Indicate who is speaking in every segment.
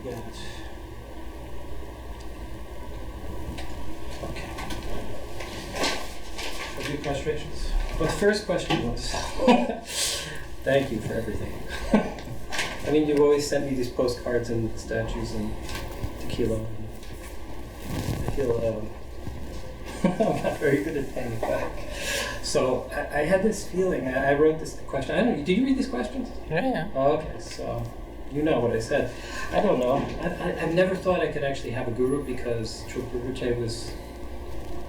Speaker 1: got. Okay. A few frustrations. But the first question was, thank you for everything. I mean, you've always sent me these postcards and statues and tequila. And I feel I'm not very good at paying it back. So I had this feeling. I wrote this question. I don't know. Did you read these questions?
Speaker 2: Yeah.
Speaker 1: Oh, okay, so you know what I said. I don't know. I've never thought I could actually have a guru because Trungpa Rinpoche was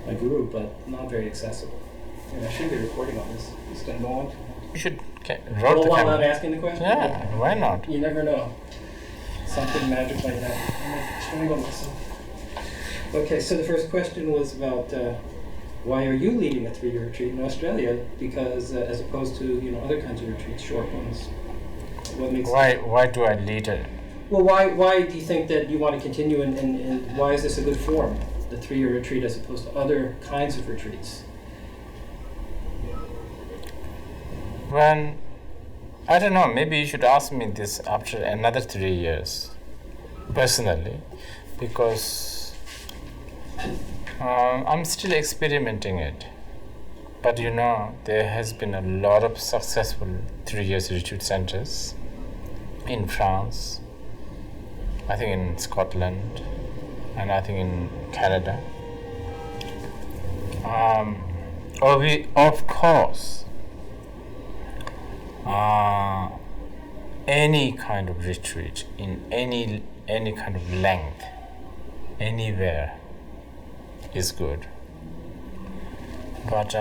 Speaker 1: my guru, but not very accessible. And I should be recording on this. It's going to go on.
Speaker 2: You should
Speaker 1: While I'm asking the question?
Speaker 2: Yeah, why not?
Speaker 1: You never know. Something magic like that. I'm strangle myself. Okay, so the first question was about why are you leading a 3-year retreat in Australia? Because as opposed to other kinds of retreats, short ones. What makes
Speaker 2: why do I lead it?
Speaker 1: Well, why do you think that you want to continue, and why is this a good form, the 3-year retreat, as opposed to other kinds of retreats?
Speaker 2: When I don't know, maybe you should ask me this after another 3 years, personally, because I'm still experimenting it. But there has been a lot of successful 3 years retreat centers in France, I think in Scotland, and I think in Canada. Of course, any kind of retreat in any kind of length, anywhere, is good. But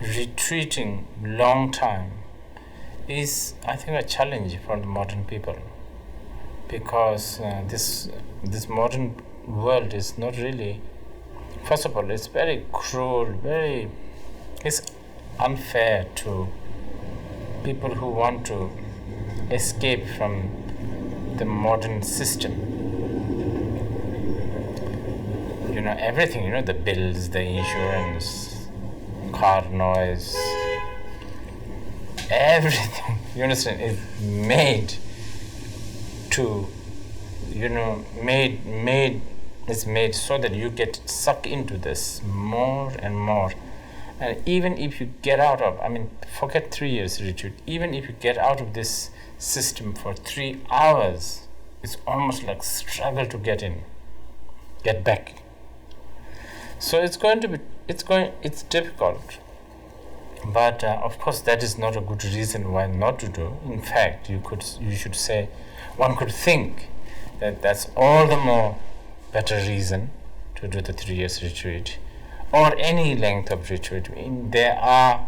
Speaker 2: retreating long time is, I think, a challenge for the modern people, because this modern world is not really. First of all, it's very cruel, it's unfair to people who want to escape from the modern system. Everything, the bills, the insurance, car noise, everything, you understand, is made to, it's made so that you get sucked into this more and more. And even if you get out of, forget 3 years retreat, even if you get out of this system for 3 hours, it's almost like struggle to get back. So it's difficult. But of course, that is not a good reason why not to do. In fact, one could think that that's all the more better reason to do the 3 years retreat, or any length of retreat. There are,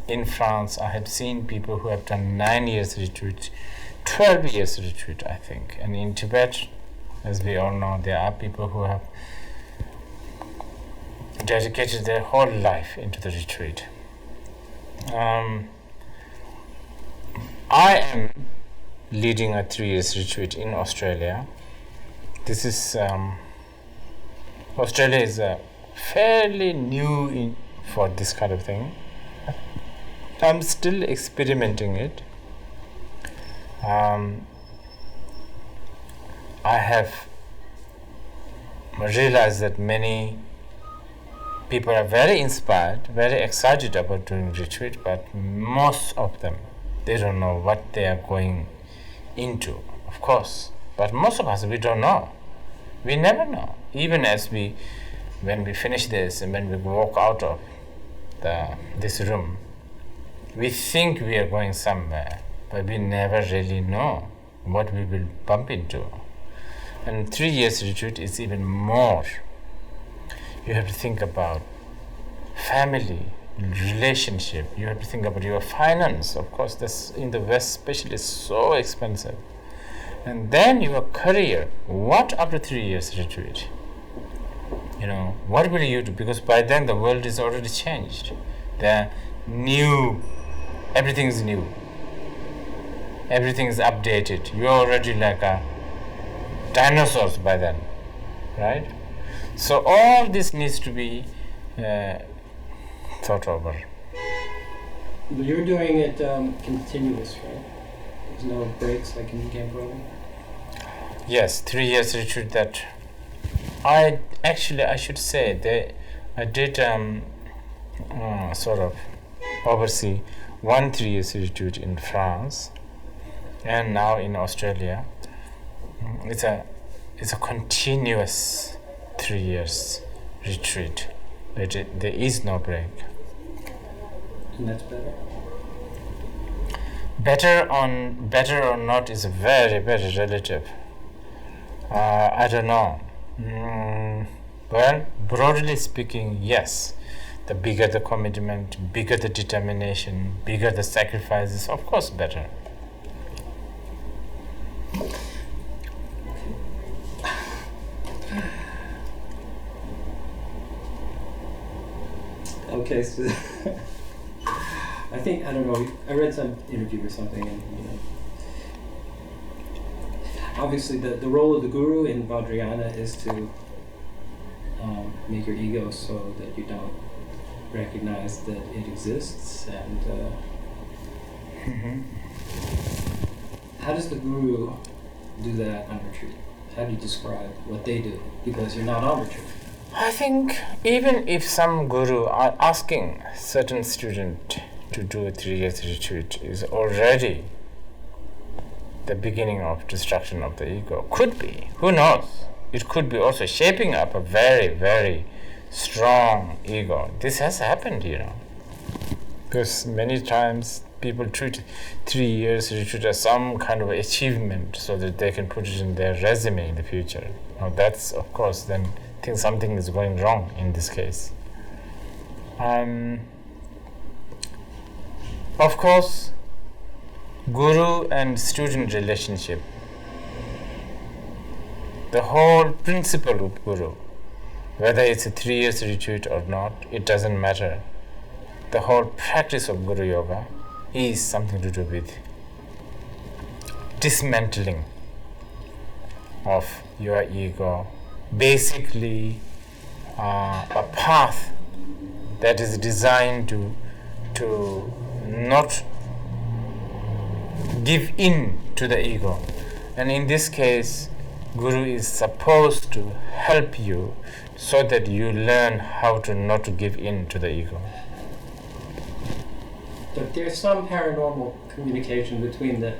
Speaker 2: in France, I have seen people who have done 9 years retreat, 12 years retreat, I think. And in Tibet, as we all know, there are people who have dedicated their whole life into the retreat. I am leading a 3 years retreat in Australia. This is Australia is fairly new for this kind of thing. I'm still experimenting it. I have realized that many people are very inspired, very excited about doing retreat, but most of them, they don't know what they are going into, of course. But most of us, we don't know. We never know. Even when we finish this and when we walk out of this room, we think we are going somewhere, but we never really know what we will bump into. And 3 years retreat is even more. You have to think about family, relationship. You have to think about your finance. Of course, this in the West especially is so expensive. And then your career. What after 3 years retreat? What will you do? Because by then the world is already changed. Everything is new. Everything is updated. You're already like a dinosaurs by then, right? So all this needs to be thought over.
Speaker 1: You're doing it continuous, right? There's no breaks like in game programming?
Speaker 2: Yes, 3 years retreat that I should say that I did sort of oversee 3 years retreat in France and now in Australia. It's a continuous 3 years retreat. There is no break.
Speaker 1: And that's better?
Speaker 2: Better or not is very, very relative. I don't know. Well, broadly speaking, yes. The bigger the commitment, bigger the determination, bigger the sacrifices, of course better.
Speaker 1: Okay, so I think, I don't know, I read some interview or something, and obviously the role of the guru in Vajrayana is to make your ego so that you don't recognize that it exists, and how does the guru do that on retreat? How do you describe what they do? Because you're not on retreat.
Speaker 2: I think even if some guru are asking certain student to do a 3 years retreat is already the beginning of destruction of the ego. Could be. Who knows? It could be also shaping up a very, very strong ego. This has happened, Because many times people treat 3 years retreat as some kind of achievement so that they can put it in their resume in the future. Now that's, of course, then I think something is going wrong in this case. Of course, guru and student relationship, the whole principle of guru, whether it's a 3 years retreat or not, it doesn't matter. The whole practice of Guru Yoga is something to do with dismantling of your ego, basically a path that is designed to not give in to the ego. And in this case, Guru is supposed to help you so that you learn how to not to give in to the ego.
Speaker 1: But there's some paranormal communication between the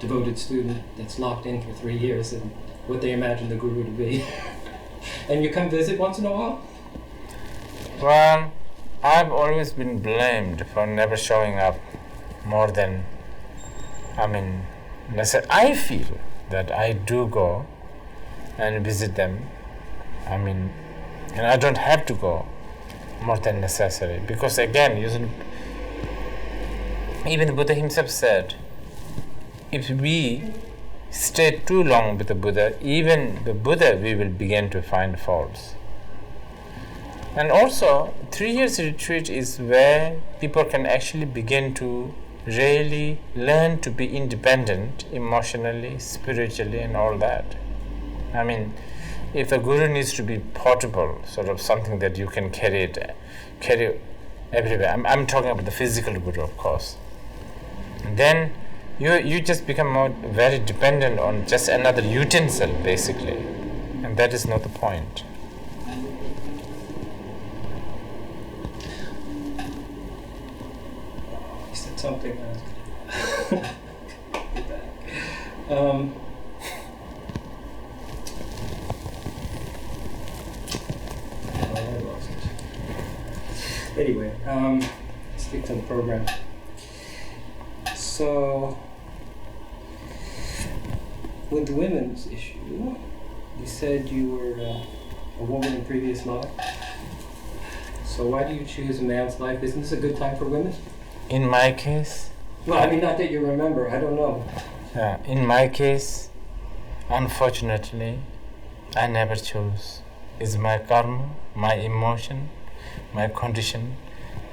Speaker 1: devoted student that's locked in for 3 years and what they imagine the guru to be. And you come visit once in a while?
Speaker 2: Well, I've always been blamed for never showing up more than, I feel that I do go and visit them. And I don't have to go more than necessary. Because again, even the Buddha himself said, if we stay too long with the Buddha, even the Buddha we will begin to find faults. And also, 3 years retreat is where people can actually begin to really learn to be independent emotionally, spiritually, and all that. If the guru needs to be portable, sort of something that you can carry everywhere. I'm talking about the physical guru, of course. Then you just become very dependent on just another utensil, basically, and that is not the point.
Speaker 1: You said something. I lost it. Anyway, stick to the program. So, with the women's issue, you said you were a woman in previous life. So why do you choose a man's life? Isn't this a good time for women?
Speaker 2: In my case?
Speaker 1: Well, not that you remember. I don't know.
Speaker 2: In my case, unfortunately, I never chose. It's my karma, my emotion, my condition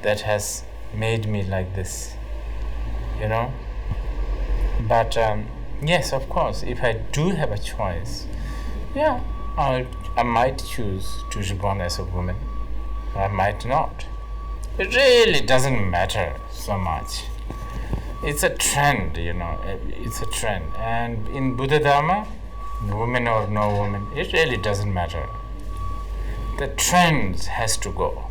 Speaker 2: that has made me like this. But yes, of course, if I do have a choice, I might choose to be born as a woman. I might not. It really doesn't matter so much. It's a trend, it's a trend. And in Buddha Dharma, woman or no woman, it really doesn't matter. The trends has to go.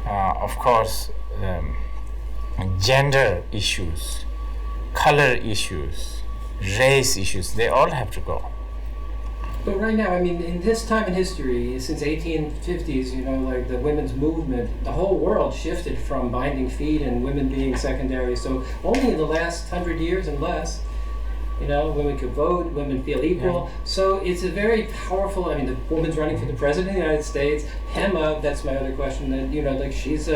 Speaker 2: Of course, gender issues, color issues, race issues, they all have to go.
Speaker 1: But right now, I mean, in this time in history, since 1850s, you know, like the women's movement, the whole world shifted from binding feet and women being secondary. So only in the last 100 years and less, you know, women could vote, women feel equal.
Speaker 2: Yeah.
Speaker 1: So it's a very powerful, I mean, the woman's running for the president of the United States. Hema, that's my other question, that, you know, like she's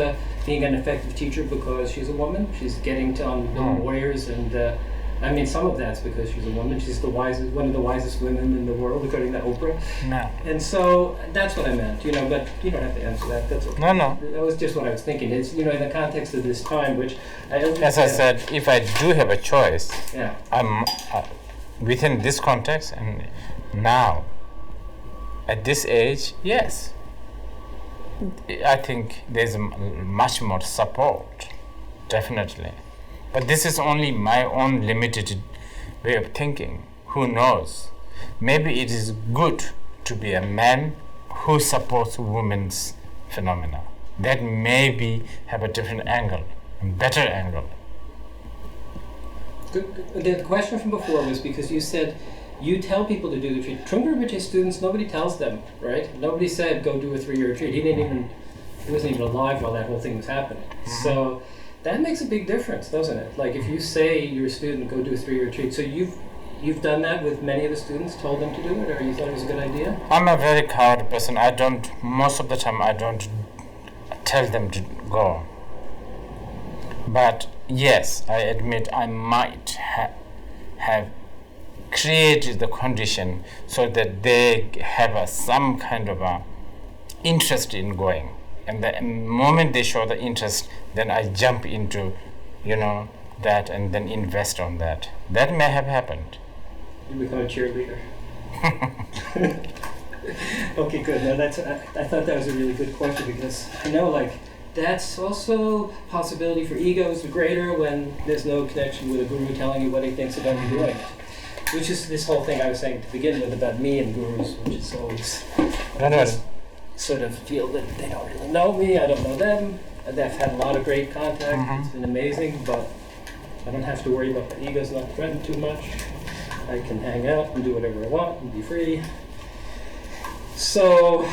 Speaker 1: being an effective teacher because she's a woman. She's getting to lawyers and, I mean, some of that's because she's a woman. She's the wisest, one of the wisest women in the world, according to Oprah.
Speaker 2: No.
Speaker 1: And so that's what I meant, you know, but you don't have to answer that. That's okay.
Speaker 2: No.
Speaker 1: That was just what I was thinking. It's, you know, in the context of this time, which I understand.
Speaker 2: As I said, if I do have a choice,
Speaker 1: Yeah.
Speaker 2: I'm within this context and now, at this age, yes. I think there's much more support, definitely. But this is only my own limited way of thinking. Who knows? Maybe it is good to be a man who supports women's phenomena. That maybe have a different angle, a better angle.
Speaker 1: The question from before was because you said you tell people to do the retreat. Trungpa Rinpoche's students, nobody tells them, right? Nobody said go do a 3-year retreat. He wasn't even alive while that whole thing was happening.
Speaker 2: Mm-hmm.
Speaker 1: So that makes a big difference, doesn't it? Like if you say you're a student, go do a 3-year retreat. So you've done that with many of the students, told them to do it, or you thought it was a good idea?
Speaker 2: I'm a very coward person. Most of the time I don't tell them to go. But yes, I admit I might have created the condition so that they have some kind of a interest in going. And the moment they show the interest, then I jump into, you know, that and then invest on that. That may have happened.
Speaker 1: You become a cheerleader. Okay, good. No, I thought that was a really good question because I know, like, that's also possibility for egos the greater when there's no connection with a guru telling you what he thinks about you doing it. Which is this whole thing I was saying to begin with about me and gurus, which is always sort of feel that they don't really know me, I don't know them. They've had a lot of great contact, It's been amazing, but I don't have to worry about my ego's not threatened too much. I can hang out and do whatever I want and be free. So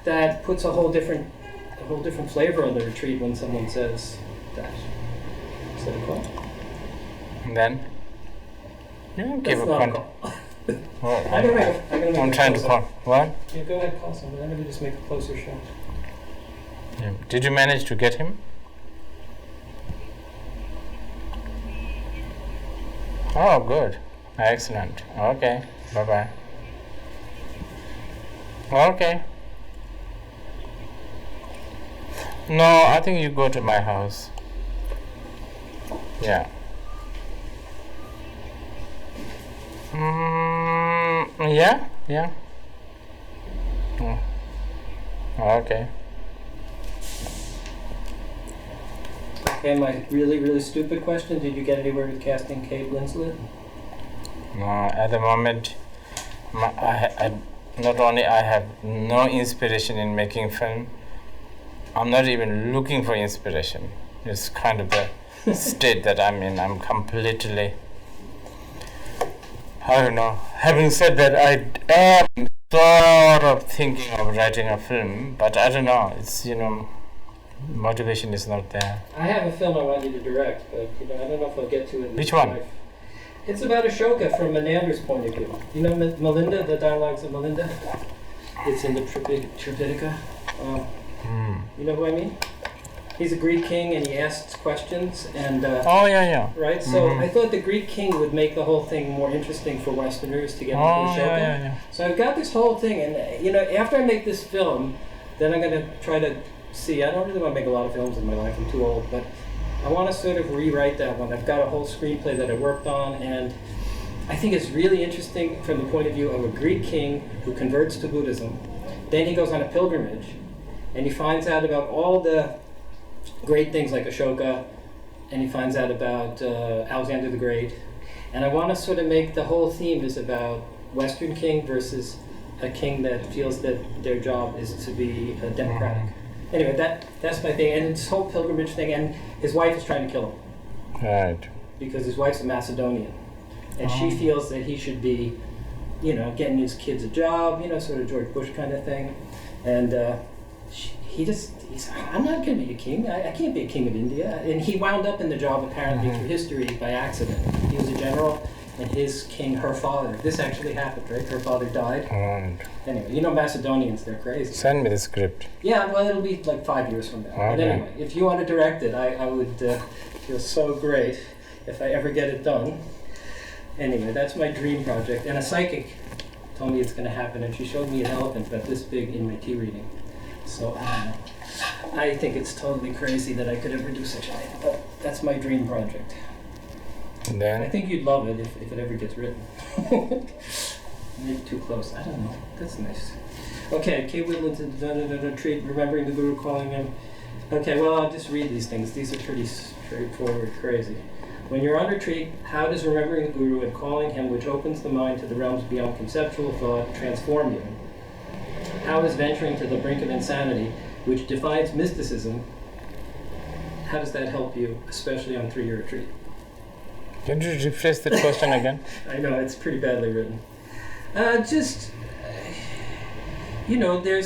Speaker 1: that puts a whole different flavor on the retreat when someone says that. Is that a call?
Speaker 2: And then you give a
Speaker 1: That's not a
Speaker 2: call.
Speaker 1: call.
Speaker 2: I'm trying to call. What?
Speaker 1: Yeah, go ahead, call someone. Let me just make a closer shot.
Speaker 2: Yeah. Did you manage to get him? Oh, good. Excellent. Okay. Bye-bye. Okay. No, I think you go to my house. Yeah. Yeah. Oh. Okay.
Speaker 1: Okay, my really, really stupid question. Did you get anywhere with casting Kate Winslet?
Speaker 2: No, at the moment, not only I have no inspiration in making film, I'm not even looking for inspiration. It's kind of the state that I'm in. I'm completely, I don't know. Having said that, I am sort of thinking of writing a film, but I don't know. It's, motivation is not there.
Speaker 1: I have a film I want you to direct, but I don't know if I'll get to it.
Speaker 2: Which one?
Speaker 1: Life. It's about Ashoka from Menander's point of view. You know Melinda, the dialogues of Melinda? It's in the Tripitaka. You know who I mean? He's a Greek king and he asks questions and
Speaker 2: yeah.
Speaker 1: Right? So I thought the Greek king would make the whole thing more interesting for Westerners to get into Ashoka.
Speaker 2: Yeah.
Speaker 1: So I've got this whole thing and after I make this film, then I'm gonna try to see, I don't really want to make a lot of films in my life, I'm too old, but I want to sort of rewrite that one. I've got a whole screenplay that I worked on, and I think it's really interesting from the point of view of a Greek king who converts to Buddhism. Then he goes on a pilgrimage, and he finds out about all the great things like Ashoka, and he finds out about Alexander the Great. And I want to sort of make the whole theme is about Western king versus a king that feels that their job is to be democratic. Anyway, that's my thing. And this whole pilgrimage thing, and his wife is trying to kill him.
Speaker 2: Right.
Speaker 1: Because his wife's a Macedonian. And she feels that he should be, getting his kids a job, sort of George Bush kind of thing. And he's I'm not going to be a king. I can't be a king of India. And he wound up in the job apparently through history by accident. He was a general, and his king, her father, this actually happened, right? Her father died.
Speaker 2: Right.
Speaker 1: Anyway, Macedonians, they're crazy.
Speaker 2: Send me the script.
Speaker 1: Yeah, well, it'll be like 5 years from now.
Speaker 2: Okay.
Speaker 1: But anyway, if you want to direct it, I would feel so great if I ever get it done. Anyway, that's my dream project. And a psychic told me it's going to happen, and she showed me an elephant about this big in my tea reading. So I think it's totally crazy that I could ever do such a thing. But that's my dream project.
Speaker 2: And then?
Speaker 1: I think you'd love it if it ever gets written. Maybe too close. I don't know. That's nice. Okay, Kate Whitland's treat, remembering the Guru, calling him. Okay, well, I'll just read these things. These are pretty straightforward, crazy. When you're on retreat, how does remembering the Guru and calling him, which opens the mind to the realms beyond conceptual thought, transform you? How is venturing to the brink of insanity, which defines mysticism, how does that help you, especially on 3-year retreat?
Speaker 2: Can you rephrase that question again?
Speaker 1: I know, it's pretty badly written. There's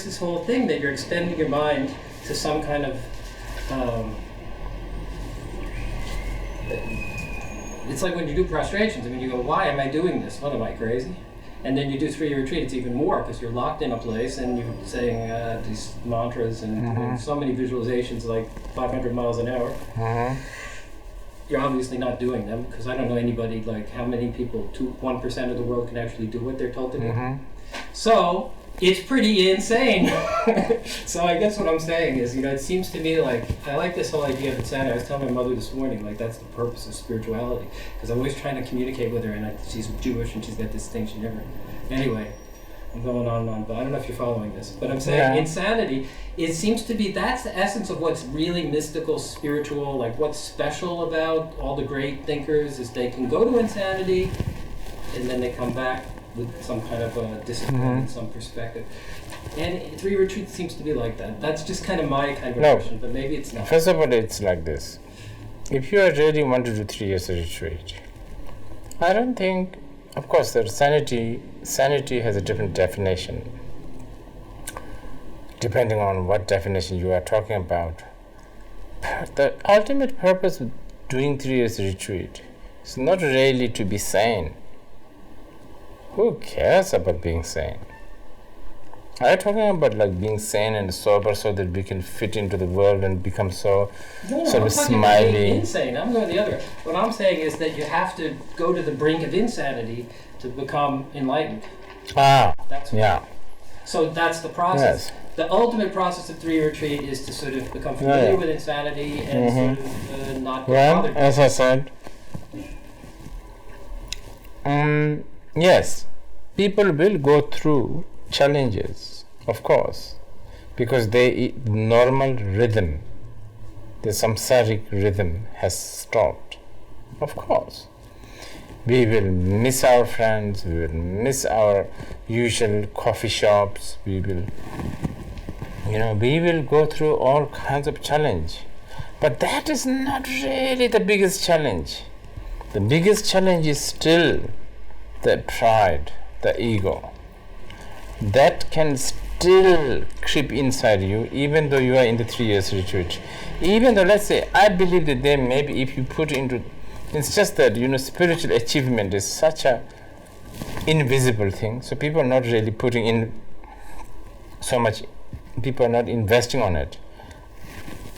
Speaker 1: this whole thing that you're extending your mind to some kind of it's like when you do prostrations. I mean, you go, why am I doing this? What am I, crazy? And then you do 3-year retreat, it's even more, because you're locked in a place and you're saying these mantras and doing so many visualizations, like 500 miles an hour. You're obviously not doing them, because I don't know anybody, like how many people, 1% of the world can actually do what they're told to do. So it's pretty insane. So I guess what I'm saying is, it seems to me like, I like this whole idea of insanity. I was telling my mother this morning, like that's the purpose of spirituality, because I'm always trying to communicate with her, and she's Jewish and she's got this thing she never, anyway, I'm going on and on, but I don't know if you're following this, but I'm saying insanity, it seems to be, that's the essence of what's really mystical, spiritual, like what's special about all the great thinkers is they can go to insanity and then they come back with some kind of a discipline and some perspective. And 3 retreat seems to be like that. That's just kind of my kind of impression, but maybe it's not.
Speaker 2: First of all, it's like this. If you really want to do 3 years of retreat, I don't think, of course, that sanity has a different definition, depending on what definition you are talking about. The ultimate purpose of doing 3 years retreat is not really to be sane. Who cares about being sane? Are you talking about like being sane and sober so that we can fit into the world and become sort of smiley?
Speaker 1: Insane. I'm going the other. What I'm saying is that you have to go to the brink of insanity to become enlightened. So that's the process. Yes. The ultimate process of 3-year retreat is to sort of become familiar with insanity and sort of not get bothered.
Speaker 2: As I said, yes, people will go through challenges, of course, because normal rhythm, the samsaric rhythm has stopped. Of course. We will miss our friends, we will miss our usual coffee shops, we will go through all kinds of challenge. But that is not really the biggest challenge. The biggest challenge is still the pride, the ego. That can still creep inside you, even though you are in the 3 years retreat. Even though, let's say, I believe that there maybe if you put into, it's just that, spiritual achievement is such a invisible thing. So people are not really putting in so much, people are not investing on it.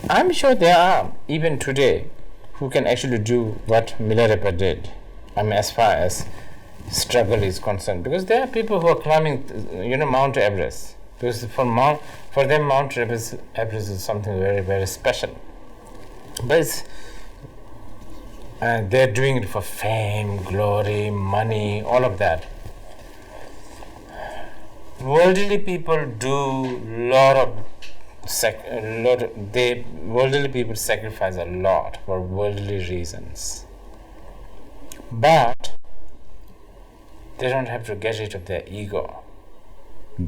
Speaker 2: I'm sure there are, even today, who can actually do what Milarepa did. As far as struggle is concerned, because there are people who are climbing, Mount Everest. Because for them, Mount Everest is something very, very special. But they're doing it for fame, glory, money, all of that. Worldly people do worldly people sacrifice a lot for worldly reasons. But they don't have to get rid of their ego.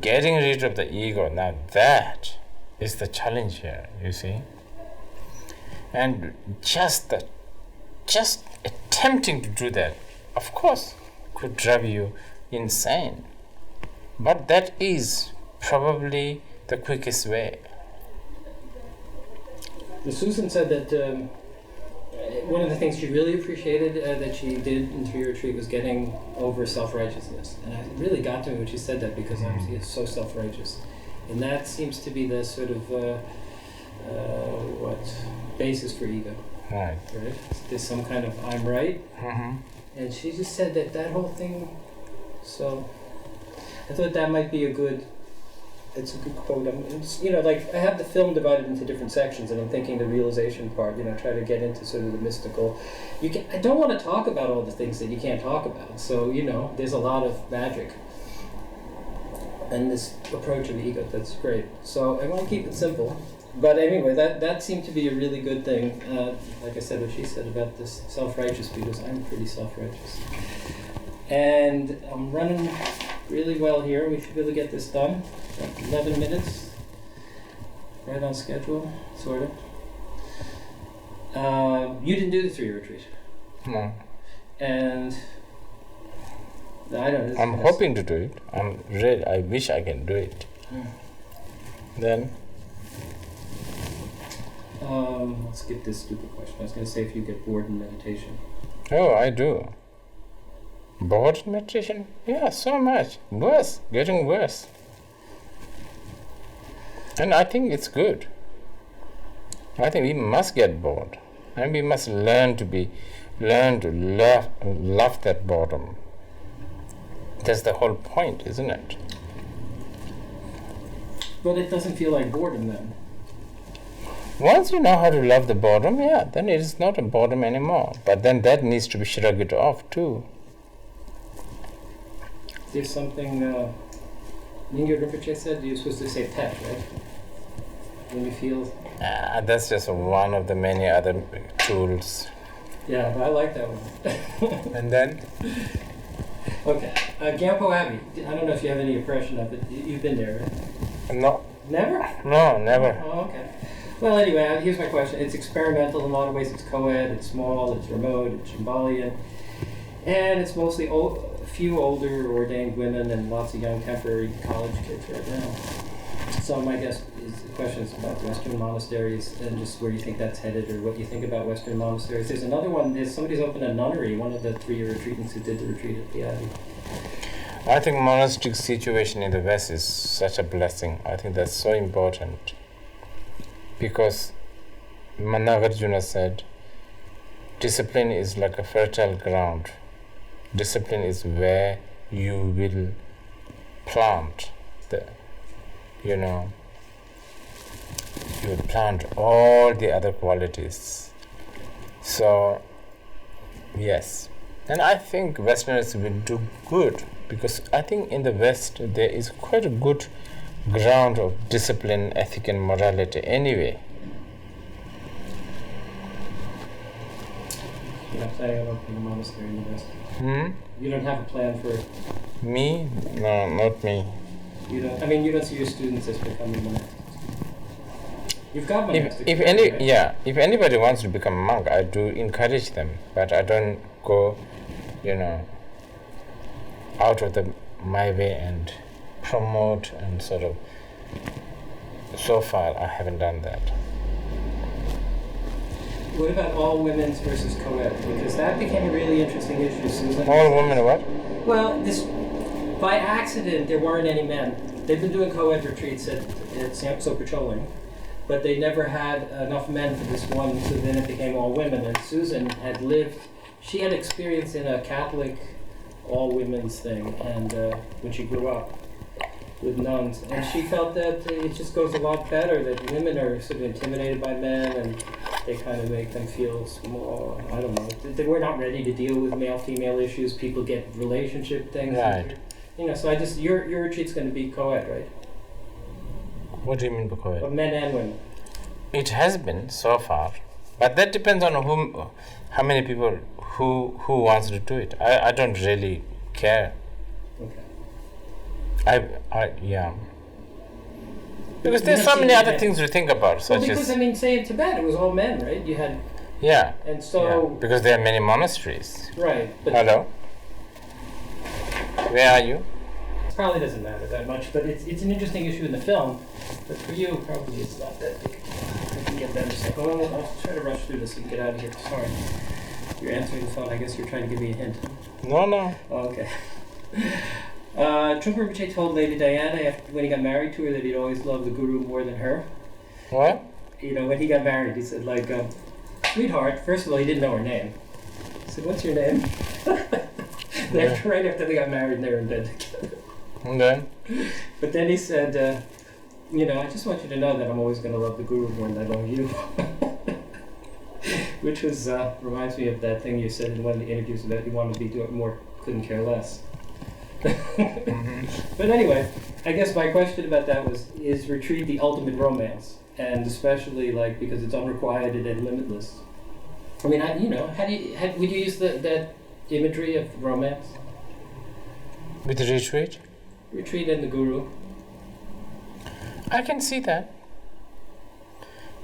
Speaker 2: Getting rid of the ego, now that is the challenge here, you see. And just attempting to do that, of course, could drive you insane. But that is probably the quickest way.
Speaker 1: Susan said that one of the things she really appreciated that she did in Tree Retreat was getting over self-righteousness. And it really got to me when she said that, because I'm so self-righteous. And that seems to be the sort of basis for ego.
Speaker 2: Right.
Speaker 1: There's some kind of I'm right.
Speaker 2: Mm-hmm.
Speaker 1: And she just said that whole thing. So I thought that might be it's a good quote. I have the film divided into different sections, and I'm thinking the realization part, try to get into sort of the mystical. I don't want to talk about all the things that you can't talk about. So, there's a lot of magic. And this approach of ego, that's great. So I want to keep it simple. But anyway, that seemed to be a really good thing. Like I said, what she said about this self-righteous, because I'm pretty self-righteous. And I'm running really well here. We should be able to get this done. 11 minutes. Right on schedule, sort of. You didn't do the 3 retreat.
Speaker 2: No.
Speaker 1: And I don't know.
Speaker 2: I'm hoping to do it. I wish I can do it. Then?
Speaker 1: Let's skip this stupid question. I was going to say if you get bored in meditation.
Speaker 2: Oh, I do. Bored in meditation? Yeah, so much. Worse. Getting worse. And I think it's good. I think we must get bored. And we must learn to love that boredom. That's the whole point, isn't it?
Speaker 1: But it doesn't feel like boredom then.
Speaker 2: Once you know how to love the boredom, then it is not a boredom anymore. But then that needs to be shrugged off too.
Speaker 1: There's something, Ningyo Rinpoche said you're supposed to say pet, right? When you feel...
Speaker 2: That's just one of the many other tools.
Speaker 1: Yeah, but I like that one.
Speaker 2: And then?
Speaker 1: Okay. Gyampo Abbey. I don't know if you have any impression of it. You've been there, right?
Speaker 2: No.
Speaker 1: Never?
Speaker 2: No, never.
Speaker 1: Oh, okay. Well, anyway, here's my question. It's experimental in a lot of ways. It's co-ed, it's small, it's remote, it's Shambhalian. And it's mostly a few older ordained women and lots of young temporary college kids right now. So my guess is the question is about Western monasteries and just where you think that's headed or what you think about Western monasteries. There's another one. Somebody's opened a nunnery, one of the 3-year retreatants who did the retreat at the Abbey.
Speaker 2: I think monastic situation in the West is such a blessing. I think that's so important. Because Nagarjuna said, discipline is like a fertile ground. Discipline is where you will plant you will plant all the other qualities. So, yes. And I think Westerners will do good, because I think in the West there is quite a good ground of discipline, ethic and morality anyway.
Speaker 1: You're not planning on opening a monastery in the West? You don't have a plan for...
Speaker 2: Me? No, not me.
Speaker 1: You don't see your students as becoming monastics. You've got monastics.
Speaker 2: If anybody wants to become a monk, I do encourage them, but I don't go, out of my way and promote and sort of. So far, I haven't done that.
Speaker 1: What about all women's versus co-ed? Because that became a really interesting issue, Susan.
Speaker 2: All women what?
Speaker 1: Well, by accident, there weren't any men. They've been doing co-ed retreats at Sopacholing, but they never had enough men for this one, so then it became all women. And Susan she had experience in a Catholic all-women's thing, and when she grew up with nuns, and she felt that it just goes a lot better, that women are sort of intimidated by men, and they kind of make them feel small. I don't know. They were not ready to deal with male-female issues. People get relationship things.
Speaker 2: Right.
Speaker 1: So your retreat's going to be co-ed, right?
Speaker 2: What do you mean by co-ed?
Speaker 1: Of men and women.
Speaker 2: It has been so far, but that depends on how many people who wants to do it. I don't really care Yeah. Because there's so many other things to think about,
Speaker 1: Well,
Speaker 2: such
Speaker 1: because,
Speaker 2: as
Speaker 1: I mean, say in Tibet, it was all men, right? You had,
Speaker 2: yeah,
Speaker 1: and so,
Speaker 2: because there are many monasteries.
Speaker 1: right, but
Speaker 2: Hello, where are you?
Speaker 1: it probably doesn't matter that much, but it's an interesting issue in the film, but for you, probably it's not that big a deal. I can get that in a second. Well, I'll try to rush through this so we can get out of here. Sorry. You're answering the phone. I guess you're trying to give me a hint.
Speaker 2: No.
Speaker 1: Oh, okay. Trungpa Rinpoche told Lady Diana when he got married to her that he'd always loved the Guru more than her.
Speaker 2: What?
Speaker 1: You know, when he got married, he said, like, sweetheart, first of all, he didn't know her name. He said, what's your name? Right after they got married, they were in bed together.
Speaker 2: Okay.
Speaker 1: But then he said, you know, I just want you to know that I'm always going to love the Guru more than I love you. Which was, reminds me of that thing you said in one of the interviews about you wanted to be doing more, couldn't care less. But anyway, I guess my question about that was, is retreat the ultimate romance? And especially, like, because it's unrequited and limitless. I mean, you know, would you use that imagery of romance?
Speaker 2: With the retreat?
Speaker 1: Retreat and the Guru.
Speaker 2: I can see that.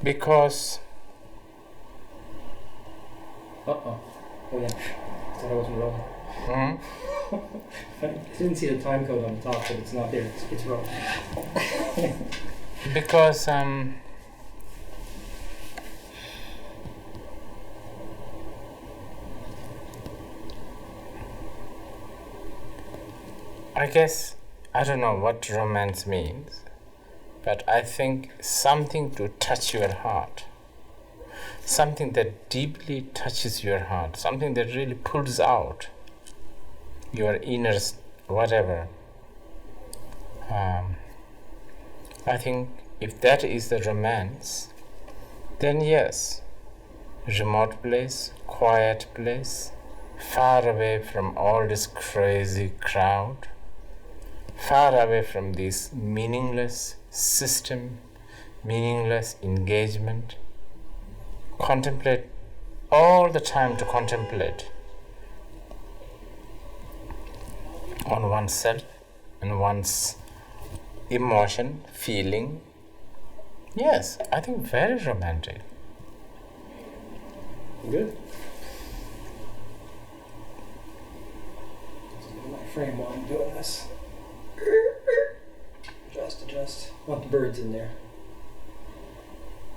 Speaker 2: Because...
Speaker 1: Oh yeah. Thought I wasn't rolling. I didn't see the time code on the top, but it's not there. It's wrong.
Speaker 2: Because I guess I don't know what romance means, but I think something to touch your heart. Something that deeply touches your heart, something that really pulls out your inner whatever. I think if that is the romance, then yes, remote place, quiet place, far away from all this crazy crowd, far away from this meaningless system, meaningless engagement. Contemplate all the time, to contemplate on oneself and one's emotion, feeling. Yes, I think very romantic.
Speaker 1: Good. Just get my frame while I'm doing this. Adjust. Want the birds in there.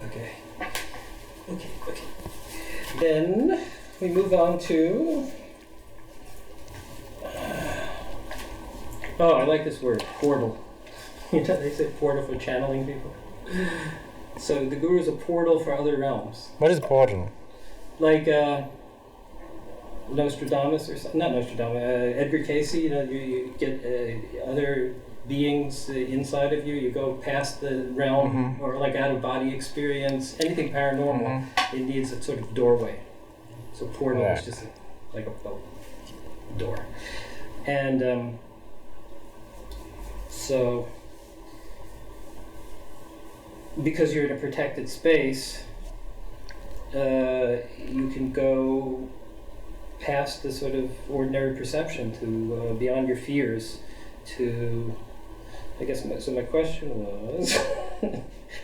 Speaker 1: Okay. Then we move on to. I like this word, portal. You know, they say portal for channeling people. So the Guru is a portal for other realms.
Speaker 2: What is portal?
Speaker 1: Like Nostradamus or something. Not Nostradamus. Edgar Cayce. You know, you get other beings inside of you. You go past the realm, or like out of body experience. Anything paranormal, it needs a sort of doorway. So portal is just like a door. And so because you're in a protected space, you can go past the sort of ordinary perception to beyond your fears to, I guess, so my question was,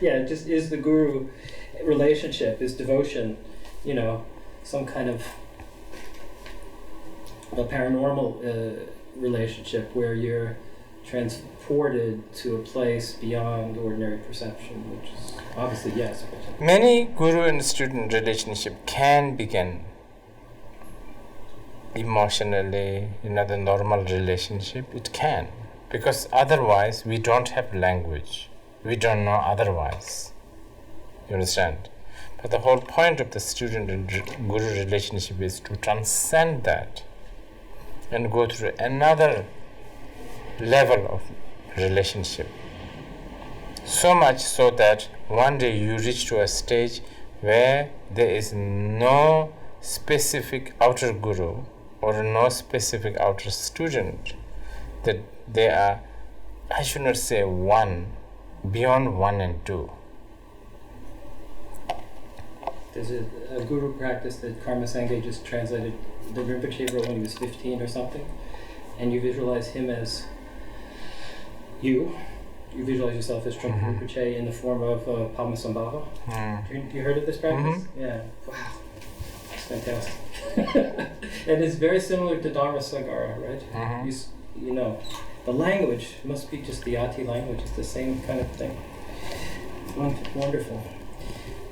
Speaker 1: just is the Guru relationship, is devotion, you know, some kind of a paranormal relationship where you're transported to a place beyond ordinary perception, which is obviously yes.
Speaker 2: Many guru and student relationship can begin emotionally, the normal relationship. It can, because otherwise we don't have language. We don't know otherwise. You understand? But the whole point of the student and guru relationship is to transcend that and go through another level of relationship. So much so that one day you reach to a stage where there is no specific outer guru or no specific outer student, that they are, I should not say one, beyond 1 and 2.
Speaker 1: There's a guru practice that Karma Sangye just translated, the Rinpoche wrote when he was 15 or something, and you visualize him as you visualize yourself as Trungpa Rinpoche in the form of Padmasambhava. You heard of this practice? Yeah. Wow. It's fantastic. And it's very similar to Dharma Sagara, right? You know, the language must be just the Ati language. It's the same kind of thing. Wonderful.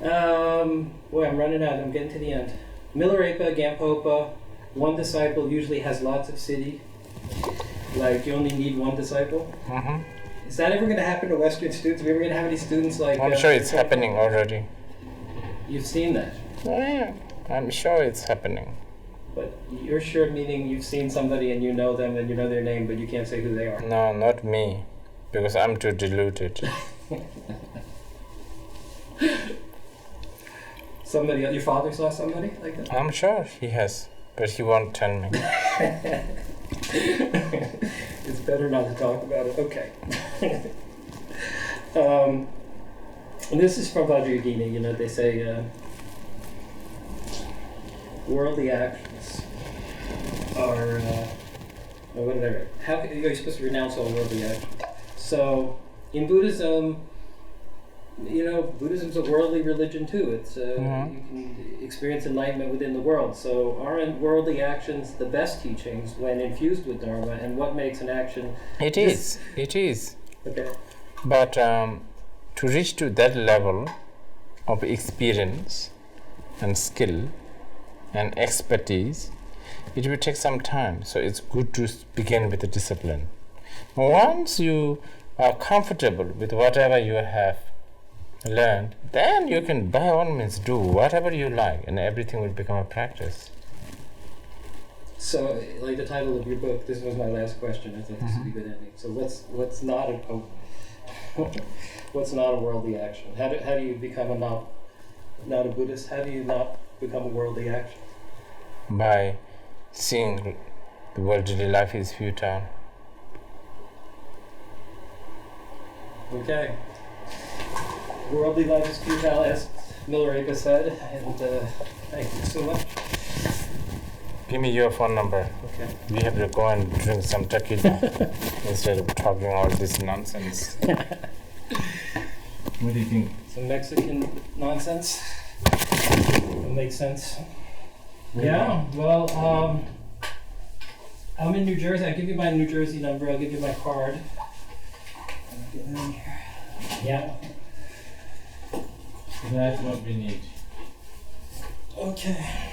Speaker 1: Boy, I'm running out. I'm getting to the end. Milarepa, Gampopa, one disciple usually has lots of siddhi. Like, you only need one disciple. Is that ever going to happen to Western students? Are we ever going to have any students like...
Speaker 2: I'm sure it's happening already.
Speaker 1: You've seen that?
Speaker 2: Yeah, I'm sure it's happening.
Speaker 1: But you're sure meaning you've seen somebody and you know them and you know their name, but you can't say who they are?
Speaker 2: No, not me. Because I'm too deluded.
Speaker 1: Somebody, your father saw somebody like that?
Speaker 2: I'm sure he has, but he won't tell me.
Speaker 1: It's better not to talk about it. Okay. And this is from Vajrayagini. You know, they say worldly actions are. What did I write? How you're supposed to renounce all worldly actions. So, in Buddhism, you know, Buddhism's a worldly religion too. It's you can experience enlightenment within the world. So aren't worldly actions the best teachings when infused with Dharma? And what makes an action?
Speaker 2: It is.
Speaker 1: Okay.
Speaker 2: But to reach to that level of experience and skill and expertise, it will take some time. So it's good to begin with the discipline. Once you are comfortable with whatever you have learned, then you can by all means do whatever you like, and everything will become a practice.
Speaker 1: So, like the title of your book, this was my last question. I thought this would be a good ending. So, what's not a what's not a worldly action? How do you become not a Buddhist? How do you not become a worldly action?
Speaker 2: By seeing the worldly life is futile.
Speaker 1: Okay. Worldly life is futile, as Milarepa said, and thank you so much.
Speaker 2: Give me your phone number.
Speaker 1: Okay.
Speaker 2: We have to go and drink some tequila instead of talking all this nonsense. What do you think?
Speaker 1: Some Mexican nonsense. It'll make sense. Yeah, well, I'm in New Jersey. I'll give you my New Jersey number. I'll give you my card. I'll get it in here. Yeah.
Speaker 2: That's what we need.
Speaker 1: Okay.